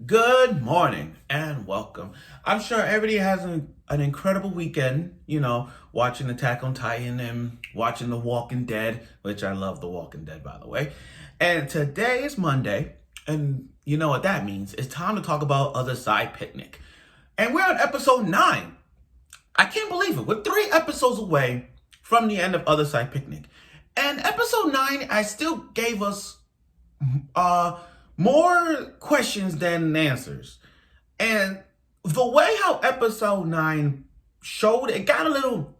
Good morning and welcome. I'm sure everybody has an incredible weekend, watching Attack on Titan and watching The Walking Dead, which I love The Walking Dead, by the way. And today is Monday, and you know what that means. It's time to talk about Other Side Picnic. And we're on episode 9. I can't believe it. We're 3 episodes away from the end of Other Side Picnic. And episode 9, I still gave us more questions than answers. And the way how episode 9 showed, it got a little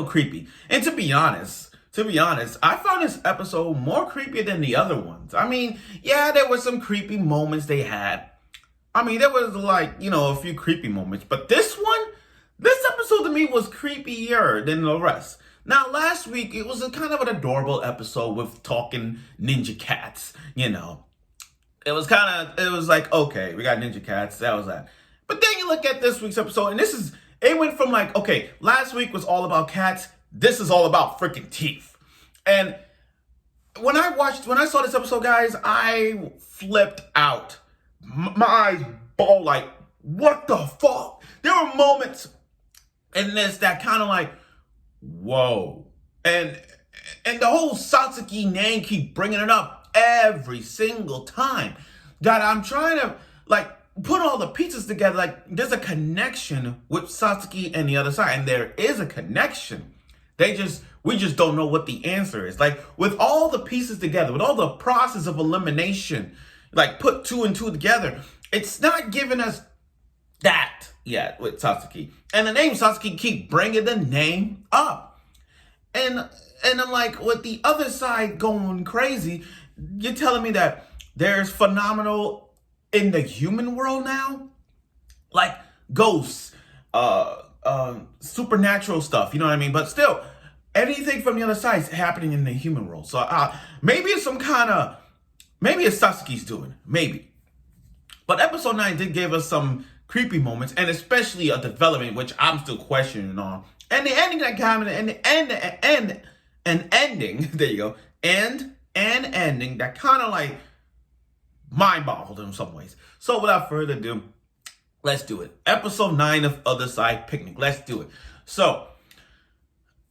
creepy. And to be honest, I found this episode more creepy than the other ones. I mean, yeah, there were some creepy moments they had. I mean, there was a few creepy moments, but this episode to me was creepier than the rest. Now, last week, it was a kind of an adorable episode with talking ninja cats, It was like, okay, we got ninja cats, that was that. But then you look at this week's episode, and it went from okay, last week was all about cats, this is all about freaking teeth. And when I saw this episode, guys, I flipped out. My eyes ball what the fuck? There were moments in this that kind of whoa. And the whole Satsuki name keep bringing it up every single time that I'm trying to put all the pieces together. There's a connection with Satsuki and the other side, and there is a connection. We just don't know what the answer is. With all the pieces together, with all the process of elimination, put 2 and 2 together, it's not giving us that yet with Satsuki. And the name Satsuki keep bringing the name up. And I'm with the other side going crazy, you're telling me that there's phenomenal in the human world now? Ghosts, supernatural stuff, you know what I mean? But still, anything from the other side is happening in the human world. So maybe it's maybe it's Satsuki's doing, maybe. But episode 9 did give us some creepy moments, and especially a development, which I'm still questioning on. And the ending that came ending, there you go, and ending that kind of mind boggled in some ways. So without further ado, let's do it. Episode 9 of Other Side Picnic. Let's do it. So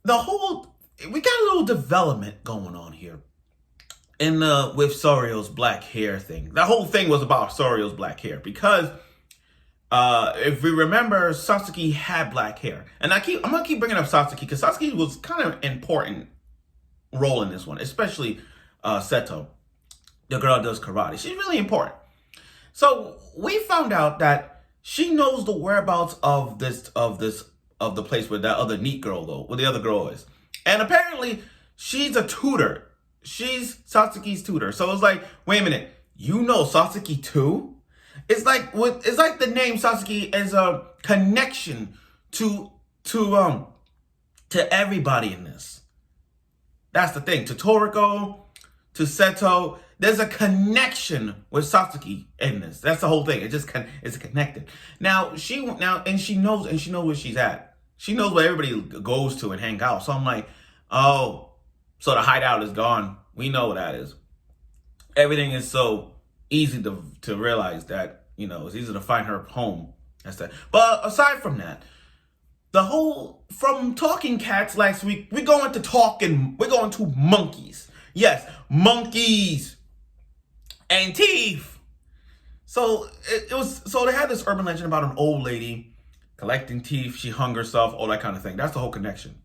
we got a little development going on here with Sorawo's black hair thing. The whole thing was about Sorawo's black hair because if we remember, Satsuki had black hair. And I'm gonna keep bringing up Satsuki because Satsuki was kind of important role in this one, especially Seto, the girl that does karate. She's really important. So we found out that she knows the whereabouts of the place where that other neat girl where the other girl is. And apparently she's a tutor. She's Satsuki's tutor. So it's wait a minute, you know Satsuki too? It's like the name Satsuki is a connection to everybody in this. That's the thing. To Toriko, to Seto, there's a connection with Satsuki in this. That's the whole thing. It's connected. Now she knows where she's at. She knows where everybody goes to and hang out. So I'm oh, so the hideout is gone. We know what that is. Everything is so easy to realize that, it's easy to find her home. That's that. But aside from that, from talking cats last week, we're going to monkeys. Yes, monkeys and teeth. So they had this urban legend about an old lady collecting teeth. She hung herself, all that kind of thing. That's the whole connection.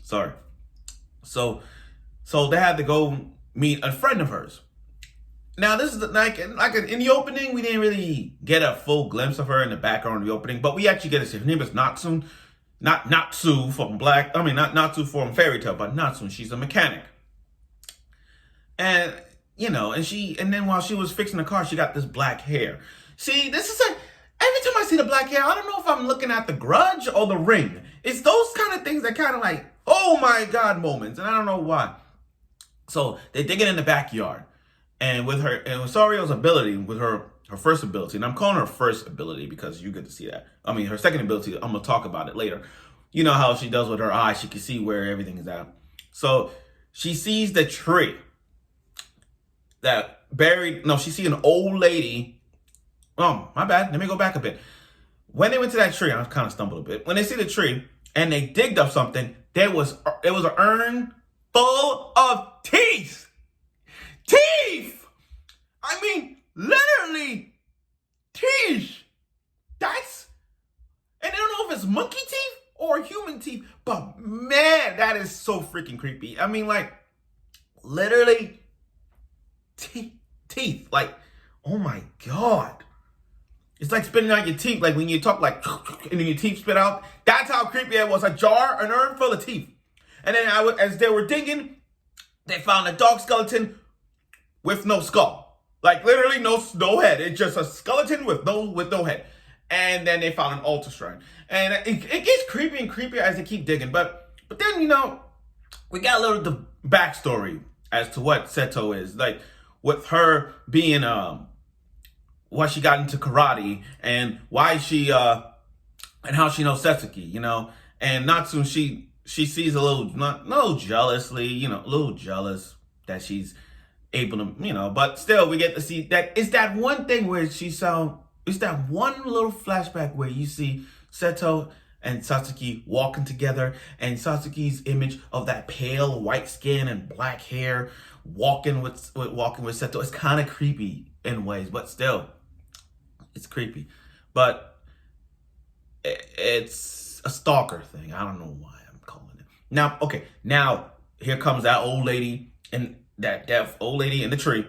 Sorry. So they had to go meet a friend of hers. Now, this is in the opening, we didn't really get a full glimpse of her in the background of the opening, but we actually get to see her name is Nattsun, not Natsu from not Natsu from Fairy Tail, but Nattsun. She's a mechanic, and and then while she was fixing the car, she got this black hair. See, every time I see the black hair, I don't know if I'm looking at The Grudge or The Ring. It's those kind of things that kind of oh my god moments, and I don't know why. So they dig it in the backyard. And with Sorawo's ability, with her first ability, and I'm calling her first ability because you get to see that. I mean, her second ability, I'm going to talk about it later. You know how she does with her eyes. She can see where everything is at. So she sees the tree that buried. No, she see an old lady. Oh, my bad. Let me go back a bit. When they went to that tree, I kind of stumbled a bit. When they see the tree and they digged up something, it was an urn full of teeth. Teeth! I mean, literally, teeth. And I don't know if it's monkey teeth or human teeth, but man, that is so freaking creepy. I mean, like, literally, teeth. Like, oh my God. It's like spitting out your teeth, like when you talk, like, and then your teeth spit out. That's how creepy it was. An urn full of teeth. And then as they were digging, they found a dog skeleton with no skull. Like, literally no head. It's just a skeleton with no head. And then they found an altar shrine. And it gets creepy and creepier as they keep digging. But then, we got a little backstory as to what Seto is. Like, with her being, why she got into karate and why she, and how she knows Satsuki, And Nattsun, she sees a little jealously, a little jealous that she's able to, but still we get to see that it's that one thing where it's that one little flashback where you see Seto and Satsuki walking together, and Satsuki's image of that pale white skin and black hair walking with Seto. It's kind of creepy in ways, but still, it's creepy. But it's a stalker thing. I don't know why I'm calling it. Now here comes that old lady, and that deaf old lady in the tree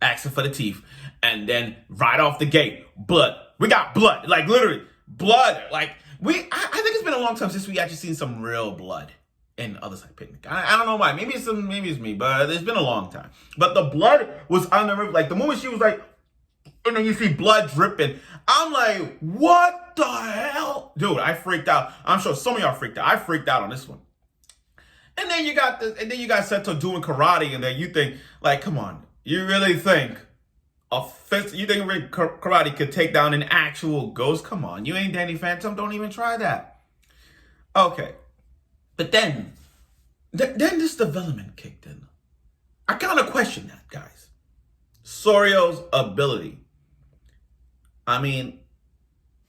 asking for the teeth. And then right off the gate, blood. We got blood. Like, literally, blood. Like, I think it's been a long time since we actually seen some real blood in Other Side Picnic. I don't know why. Maybe it's me, but it's been a long time. But the blood was on the river. Like, the moment she was like, and then you see blood dripping, I'm like, what the hell? Dude, I freaked out. I'm sure some of y'all freaked out. I freaked out on this one. And then you got Seto doing karate, and then you think, like, come on, you really think karate could take down an actual ghost? Come on, you ain't Danny Phantom. Don't even try that. Okay, but then this development kicked in. I kind of question that, guys. Sorio's ability. I mean,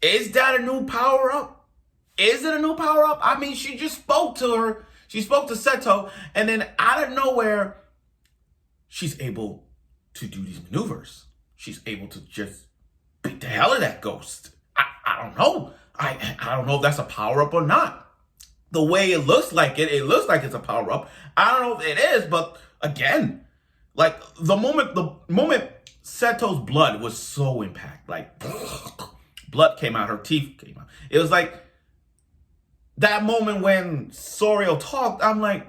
is that a new power up? Is it a new power up? I mean, she just spoke to her. She spoke to Seto, and then out of nowhere, she's able to do these maneuvers. She's able to just beat the hell out of that ghost. I don't know. I don't know if that's a power up or not. The way it looks like it looks like it's a power up. I don't know if it is, but again, like the moment Seto's blood was so impact, like blood came out, her teeth came out. It was like that moment when Sorawo talked. I'm like,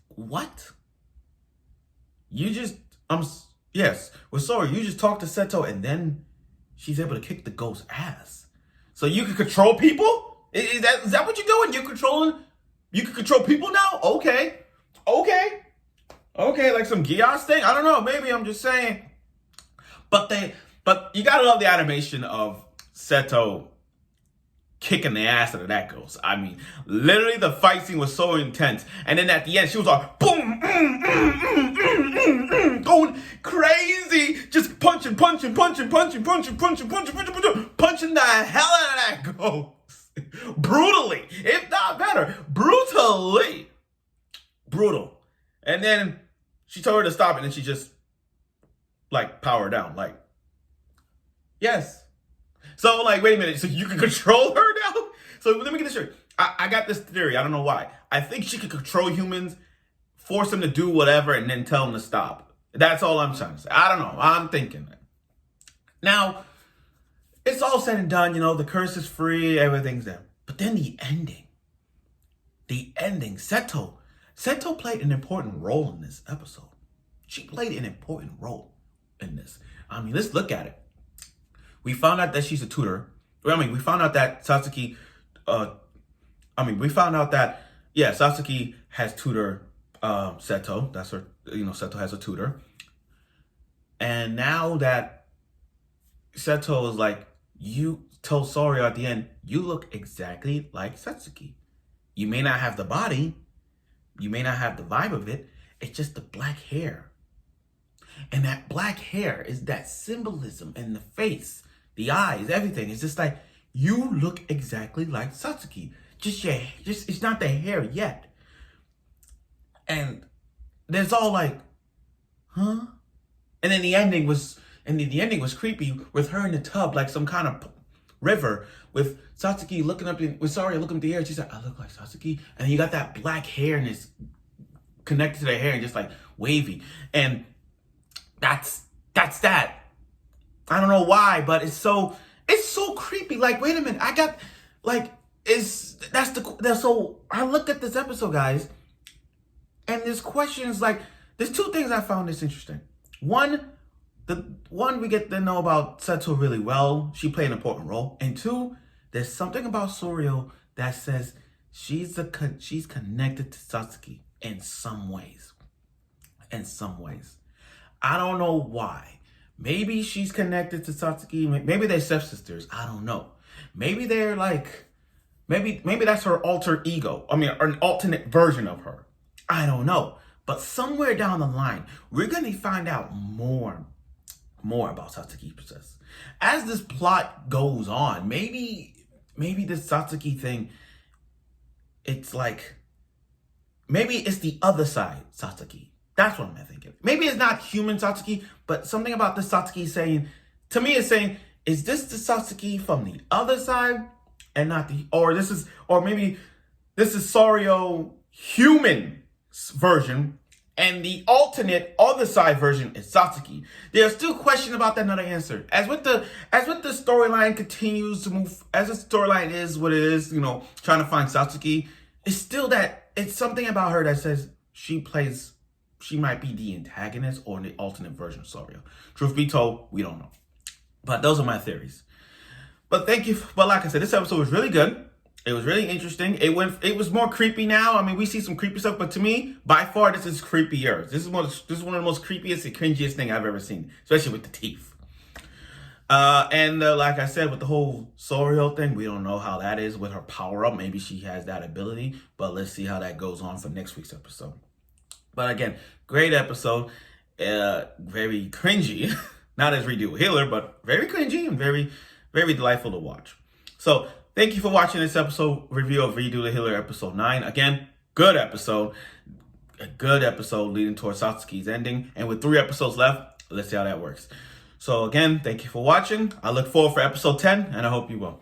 what? Yes, with Sorawo, you just talked to Seto and then she's able to kick the ghost's ass. So you can control people? Is that what you're doing? You can control people now? Okay, like some Gios thing? I don't know, maybe I'm just saying. But you gotta love the animation of Seto kicking the ass out of that ghost. I mean, literally the fight scene was so intense. And then at the end, she was like, boom, going crazy, just punching the hell out of that ghost. Brutally, if not better, brutally. Brutal. And then she told her to stop, and then she just, like, powered down. Like, yes. So, like, wait a minute. So you can control her now? So let me get this straight. I got this theory. I don't know why. I think she could control humans, force them to do whatever, and then tell them to stop. That's all I'm trying to say. I don't know. I'm thinking that. Now, it's all said and done. The curse is free. Everything's there. But then the ending. Seto played an important role in this episode. She played an important role in this. I mean, let's look at it. We found out that she's a tutor. We found out that Satsuki, Satsuki has tutor Seto. That's her, Seto has a tutor. And now that Seto is like, you told Sorawo at the end, you look exactly like Satsuki. You may not have the body, you may not have the vibe of it, it's just the black hair. And that black hair is that symbolism in the face, the eyes, everything. It's just like, you look exactly like Satsuki. Just it's not the hair yet. And there's all like, huh? And then the ending was creepy with her in the tub, like some kind of river, with Satsuki looking up with Sorawo looking up the air. She's like, I look like Satsuki. And you got that black hair and it's connected to the hair and just like wavy. And that's that. I don't know why, but it's so creepy. Like, wait a minute, I got like so I looked at this episode, guys, and there's questions like, there's two things I found this interesting. One, we get to know about Seto really well. She played an important role. And two, there's something about Sorawo that says she's connected to Satsuki in some ways. In some ways. I don't know why. Maybe she's connected to Satsuki. Maybe they're stepsisters. I don't know. Maybe they're like, maybe that's her alter ego. I mean, an alternate version of her. I don't know. But somewhere down the line, we're going to find out more about Satsuki Princess. As this plot goes on, maybe this Satsuki thing, it's like, maybe it's the other side Satsuki. That's what I'm thinking. Maybe it's not human Satsuki, but something about the Satsuki saying, to me, it's saying, is this the Satsuki from the other side and not or maybe this is Sorawo human version and the alternate other side version is Satsuki. There's still question about that, not an answer. As with the storyline continues to move, as the storyline is what it is, trying to find Satsuki, it's still that, it's something about her that says she might be the antagonist or the alternate version of Sorawo. Truth be told, we don't know. But those are my theories. But thank you. But like I said, this episode was really good. It was really interesting. It was more creepy now. I mean, we see some creepy stuff, but to me, by far, this is creepier. This is one of the most creepiest and cringiest thing I've ever seen, especially with the teeth. And like I said, with the whole Sorawo thing, we don't know how that is with her power up. Maybe she has that ability, but let's see how that goes on for next week's episode. But again, great episode. Very cringy. Not as Redo Healer, but very cringy and very, very delightful to watch. So thank you for watching this episode review of Redo the Healer episode 9. Again, good episode. A good episode leading towards Satsuki's ending. And with 3 episodes left, let's see how that works. So again, thank you for watching. I look forward for episode 10, and I hope you will.